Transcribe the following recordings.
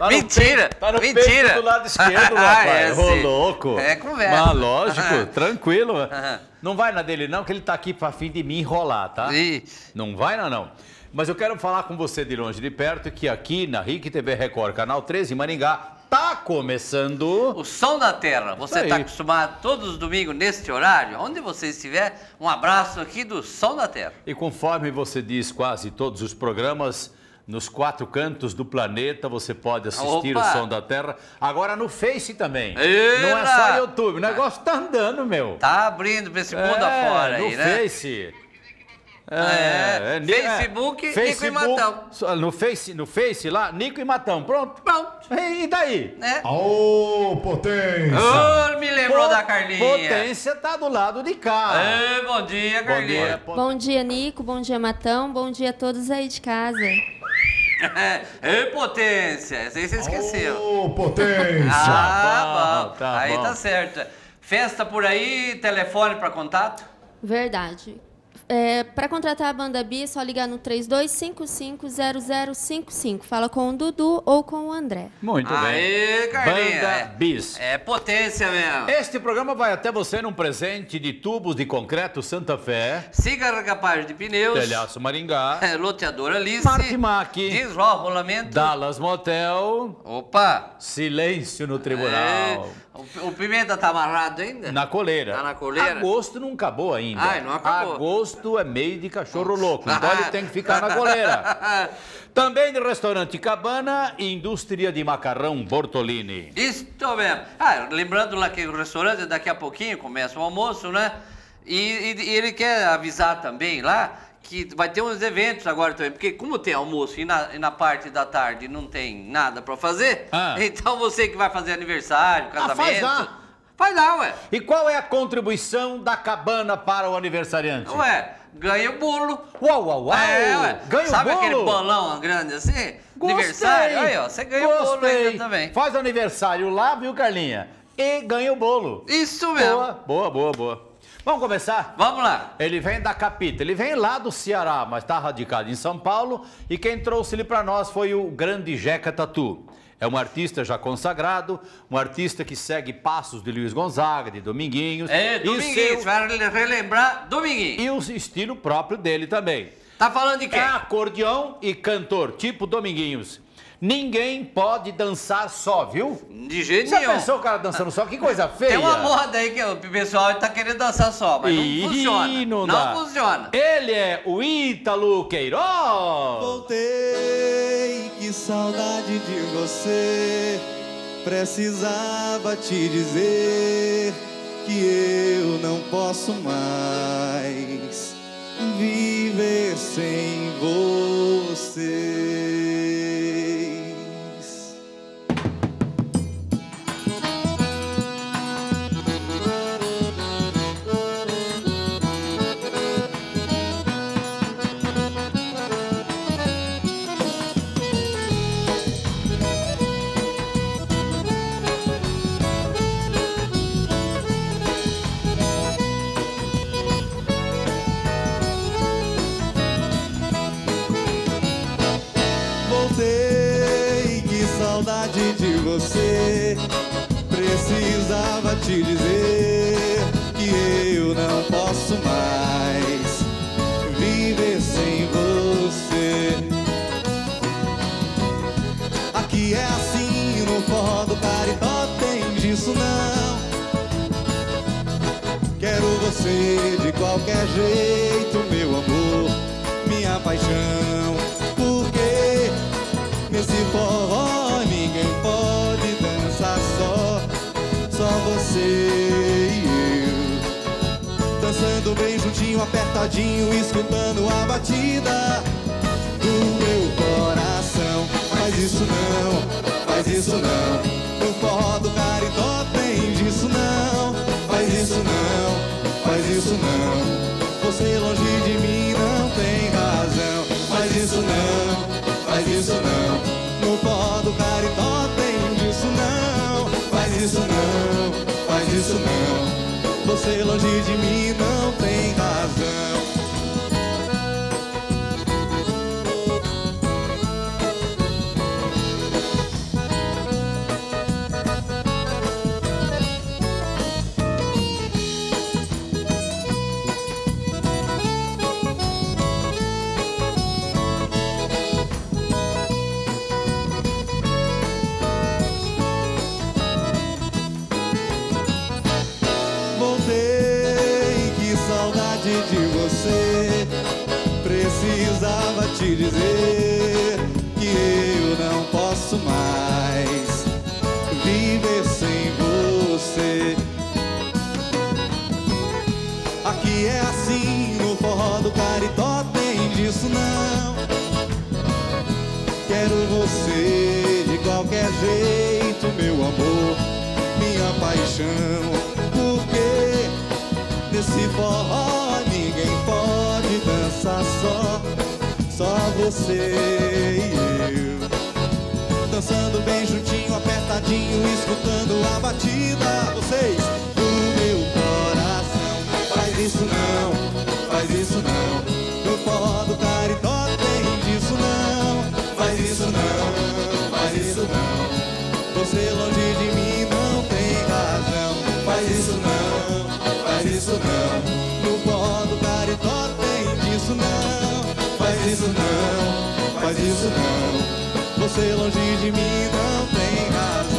Mentira! Tá no mentira! peito do lado esquerdo, rapaz. Ô, sim. louco. É conversa. Mas lógico, tranquilo. Não vai na dele não, que ele tá aqui pra fim de me enrolar, tá? Não vai não. Mas eu quero falar com você de longe, de perto, que aqui na RIC TV Record, Canal 13, em Maringá, tá começando... O Som da Terra. Você está acostumado todos os domingos neste horário? Onde você estiver, um abraço aqui do Som da Terra. E conforme você diz quase todos os programas, nos 4 cantos do planeta você pode assistir o Som da Terra. Agora no Face também. Não é só YouTube. O negócio tá andando, meu. Tá abrindo pra esse mundo afora aí, né? No Face. Facebook, Nico e Matão. No Face lá, Nico e Matão. Pronto. E daí? Ô, Potência! Ô, me lembrou da Carlinha. Potência tá do lado de cá. Bom dia, Carlinha. Bom dia, Nico. Bom dia, Matão. Bom dia a todos aí de casa. Potência. Essa aí você esqueceu. Ô, Potência! Bom. Tá aí bom. tá certo. Festa por aí, telefone para contato? Verdade. Para contratar a Banda Bi, é só ligar no 3255-0055. Fala com o Dudu ou com o André. Muito bem. Aê, Carlinha. Banda Bis. É potência mesmo. Este programa vai até você num presente de tubos de concreto Santa Fé, Siga Capaz de Pneus, Telhaço Maringá, Loteadora Alice, Martimag, Disrol Rolamento, Dallas Motel, Opa! Silêncio no Tribunal. O Pimenta tá amarrado ainda? Na coleira. Tá na coleira? Agosto não acabou ainda. Ai, não acabou. Agosto é mês de cachorro louco, então ele tem que ficar na coleira. Também de restaurante Cabana e indústria de macarrão Bortolini. Isto mesmo. Lembrando lá que o restaurante daqui a pouquinho começa o almoço, né? E ele quer avisar também lá que vai ter uns eventos agora também, porque como tem almoço e na parte da tarde não tem nada pra fazer, então você que vai fazer aniversário, casamento... faz lá. Faz lá, ué. E qual é a contribuição da Cabana para o aniversariante? Ué, ganha o bolo. Uau! Ganha Sabe o bolo? aquele bolão grande assim? Gostei. Aniversário? Aí, ó, você ganha o bolo ainda também. Faz o aniversário lá, viu, Carlinha? E ganha o bolo. Isso mesmo. Boa. Vamos começar? Vamos lá. Ele vem da Capita, ele vem lá do Ceará, mas está radicado em São Paulo. E quem trouxe ele para nós foi o grande Jeca Tatu. É um artista já consagrado, um artista que segue passos de Luiz Gonzaga, de Dominguinhos. Dominguinhos, vai relembrar Dominguinhos. E o estilo próprio dele também. Tá falando de quem? É acordeão e cantor, tipo Dominguinhos. Ninguém pode dançar só, viu? De jeito nenhum. Você pensou o cara dançando só? Que coisa feia. Tem uma moda aí que o pessoal tá querendo dançar só, mas não funciona. Não funciona. Ele é o Ítalo Queiroz. Voltei, que saudade de você. Precisava te dizer que eu não posso mais viver sem você. Voltei, que saudade de você. Precisava te dizer que eu não posso mais viver sem você. Aqui é assim, no forró do Caritó tem disso não. Quero você de qualquer jeito, meu amor, minha paixão. Porque nesse forró ninguém pode dançar só você e eu. juntinho, apertadinho, escutando a batida do meu coração. Faz isso não, faz isso não. No forró do Caritó tem disso não. Faz isso não, faz isso não. Você longe de mim não tem razão. Faz isso não, faz isso não. No forró do Caritó tem disso não. Faz isso não, faz isso não. Você longe de mim não tem razão. De você, precisava te dizer que eu não posso mais viver sem você. Aqui é assim, no forró do Caritó tem disso não. Quero você de qualquer jeito, meu amor, minha paixão, porque nesse forró ninguém pode dançar só você e eu. Dançando bem juntinho, apertadinho, escutando a batida. Vocês do meu coração. Faz isso não, faz isso não. No forró do Caritó tem disso não. Faz isso não, faz isso não. Você longe de mim não tem razão. Faz isso não, faz isso não. No forró do Caritó tem disso não. Faz isso não, faz isso não. Você longe de mim não tem razão.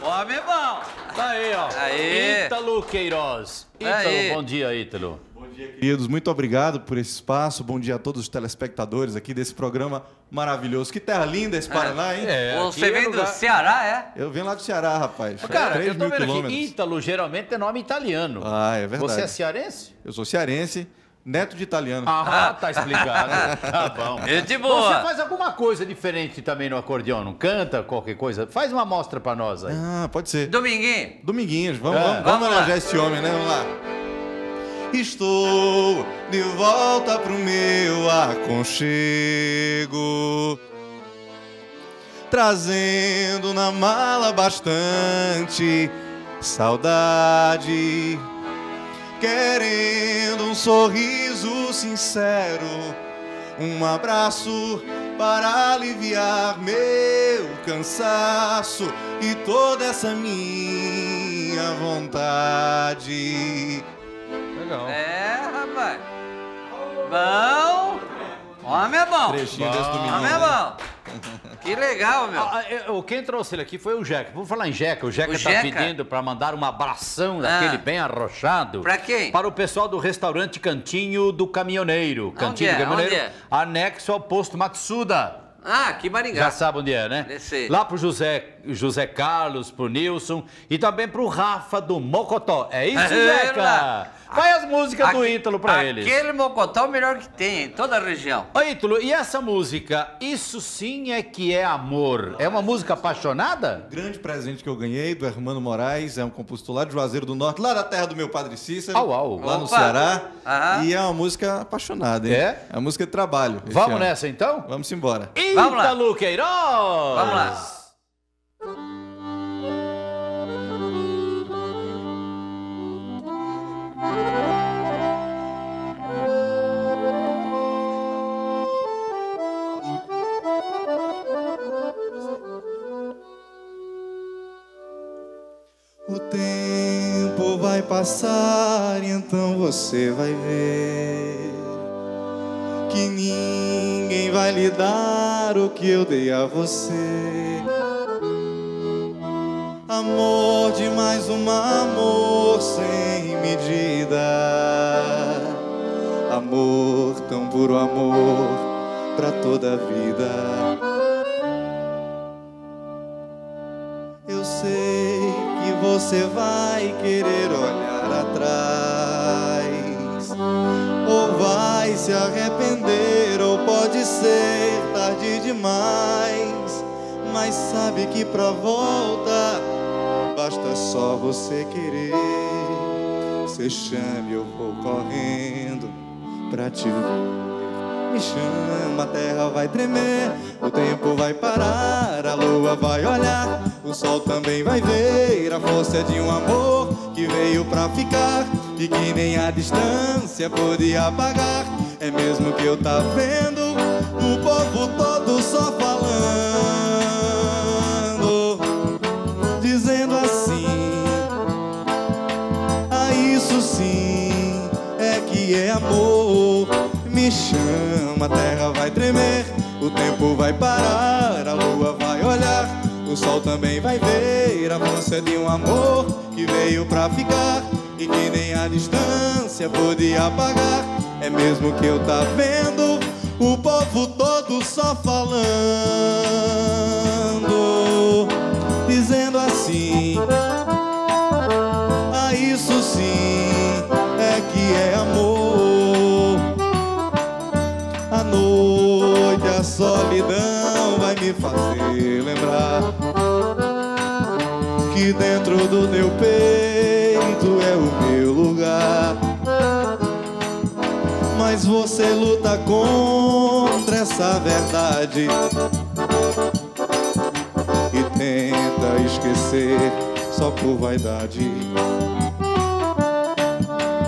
Homem bom. Tá aí, ó. Aê. Ítalo Queiroz. Ítalo, Aê. bom dia, Ítalo. Bom dia, queridos. Muito obrigado por esse espaço. Bom dia a todos os telespectadores aqui desse programa maravilhoso. Que terra linda esse Paraná, hein? Você vem do Ceará, é? Eu venho lá do Ceará, rapaz. Cara, 3 eu tô mil vendo aqui, quilômetros. Ítalo geralmente é nome italiano. Ah, é verdade. Você é cearense? Eu sou cearense, neto de italiano. Ah, tá explicado. Tá bom. É de Então boa. você faz alguma coisa diferente também no acordeão, não canta qualquer coisa? Faz uma amostra pra nós aí. Ah, pode ser. Dominguinho. Dominguinhos, vamos Vamos lá. elogiar esse homem, né? Vamos lá. Estou de volta pro meu aconchego, trazendo na mala bastante saudade, querendo um sorriso sincero, um abraço para aliviar meu cansaço e toda essa minha vontade. Legal. É, rapaz. Bom. Homem é bom. Trechinho desse domingo. Homem é bom. Que legal, meu. Quem trouxe ele aqui foi o Jeca. Vamos falar em Jeca. O Jeca tá Jeca? pedindo pra mandar um abração daquele bem arrochado. Pra quem? Para o pessoal do restaurante Cantinho do Caminhoneiro. Cantinho é? do Caminhoneiro, Onde é? anexo ao posto Matsuda. Ah, que Maringá. Já sabe onde é, né? Descer. Lá pro José Carlos, pro Nilson e também pro Rafa do Mocotó. É isso, Aê, Jeca? lá. Vai as músicas do Ítalo pra eles. Aquele mocotó é o melhor que tem em toda a região. Ô, Ítalo, e essa música, Isso Sim É Que É Amor, é uma música apaixonada? Grande presente que eu ganhei do Hermano Moraes, é um compositor lá de Juazeiro do Norte, lá da terra do meu padre Cícero, Au, au. lá no Opa. Ceará. Aham. E é uma música apaixonada, hein? É? É uma música de trabalho. esse Vamos ano. nessa então? Vamos embora. Vamos lá. Ítalo Queiroz! Vamos lá. O tempo vai passar e então você vai ver que ninguém vai lhe dar o que eu dei a você. Amor de mais um amor sem medida, amor tão puro, amor pra toda a vida. Eu sei que você vai querer olhar atrás, ou vai se arrepender, ou pode ser tarde demais. Mas sabe que pra volta basta só você querer. Você chame, eu vou correndo pra te ver. Me chama, a terra vai tremer, o tempo vai parar, a lua vai olhar, o sol também vai ver. A força de um amor que veio pra ficar e que nem a distância pôde apagar. É mesmo que eu tá vendo o povo todo só falando, dizendo assim: ah, isso sim é que é amor. Me chama, a terra vai tremer, o tempo vai parar, a lua vai olhar, o sol também vai ver. A força de um amor que veio pra ficar e que nem a distância pôde apagar. É mesmo que eu tá vendo o povo todo só falando, dizendo assim: ah, isso sim é que é amor. A noite, a solidão vai me fazer lembrar que dentro do teu peito é o meu lugar. Mas você luta contra essa verdade e tenta esquecer só por vaidade.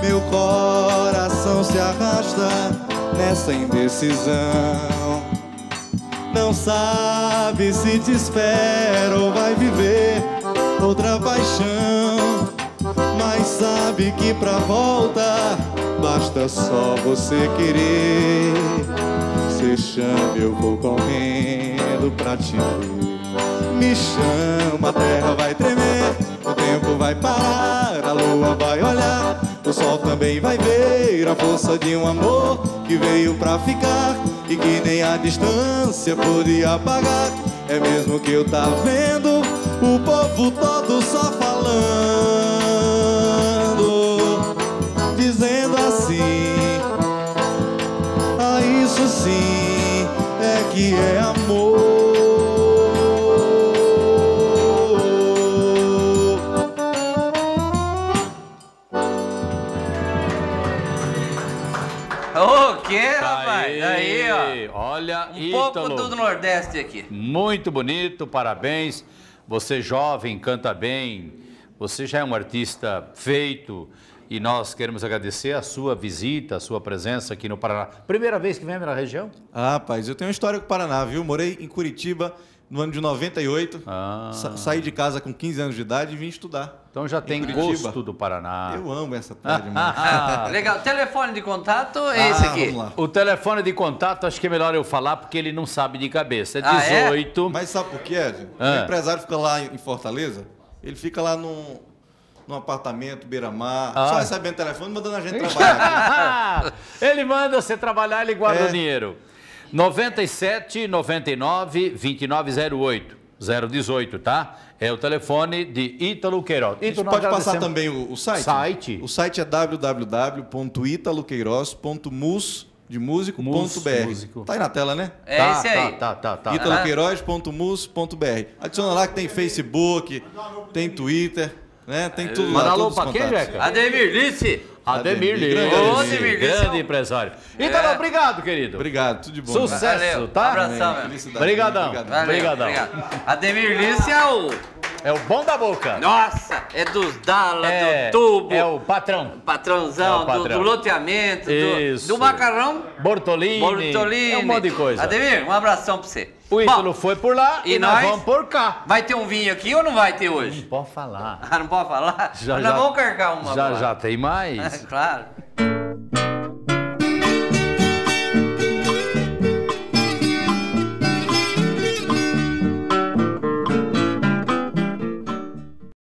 Meu coração se arrasta nessa indecisão, não sabe se te espera ou vai viver outra paixão. Mas sabe que pra volta basta só você querer. Você chame, eu vou correndo pra te ver. Me chama, a terra vai tremer, o tempo vai parar, a lua vai olhar, o sol também vai ver. A força de um amor que veio pra ficar e que nem a distância pôde apagar. É mesmo que eu tá vendo o povo todo só falando, dizendo assim: ah, isso sim é que é amor. O quê, rapaz? Aí, ó. Olha, um pouco do Nordeste aqui. Muito bonito, parabéns. Você jovem, canta bem. Você já é um artista feito. E nós queremos agradecer a sua visita, a sua presença aqui no Paraná. Primeira vez que vem na região? Ah, rapaz, eu tenho uma história com o Paraná, viu? Morei em Curitiba no ano de 98. Saí de casa com 15 anos de idade e vim estudar. Então já tem gosto do Paraná. Eu amo essa terra demais. Legal. Telefone de contato é esse aqui. Vamos lá. O telefone de contato, acho que é melhor eu falar, porque ele não sabe de cabeça. É 18... Mas sabe por quê, Ed? O empresário fica lá em Fortaleza, ele fica lá num apartamento, beira-mar, só recebendo telefone, mandando a gente trabalhar aqui. Ele manda você trabalhar, ele guarda o dinheiro. 97 99 2908 018, tá? É o telefone de Ítalo Queiroz. A gente pode passar também o site? O site é www.italoqueiroz.mus.br. Tá aí na tela, né? É esse aí. Tá. italoqueiroz.mus.br. Adiciona lá que tem Facebook, tem Twitter, né? Tem tudo lá. Manda alô pra quem, Jeca? Ademir Lice. Ademir Lice, grande empresário. Então, obrigado, querido. Obrigado, tudo de bom. Sucesso, valeu. tá? Abração, Obrigadão. Obrigadão. Ademir Lice é o bom da boca. Nossa, é dos Dala, do tubo. É o patrão. Patrãozão, do loteamento, do macarrão. Bortolini. É um monte de coisa. Ademir, um abração pra você. O Ítalo foi por lá e nós vamos por cá. Vai ter um vinho aqui ou não vai ter hoje? Não pode falar. Ah, não pode falar? Já, nós vamos carregar uma. Já tem mais. Claro.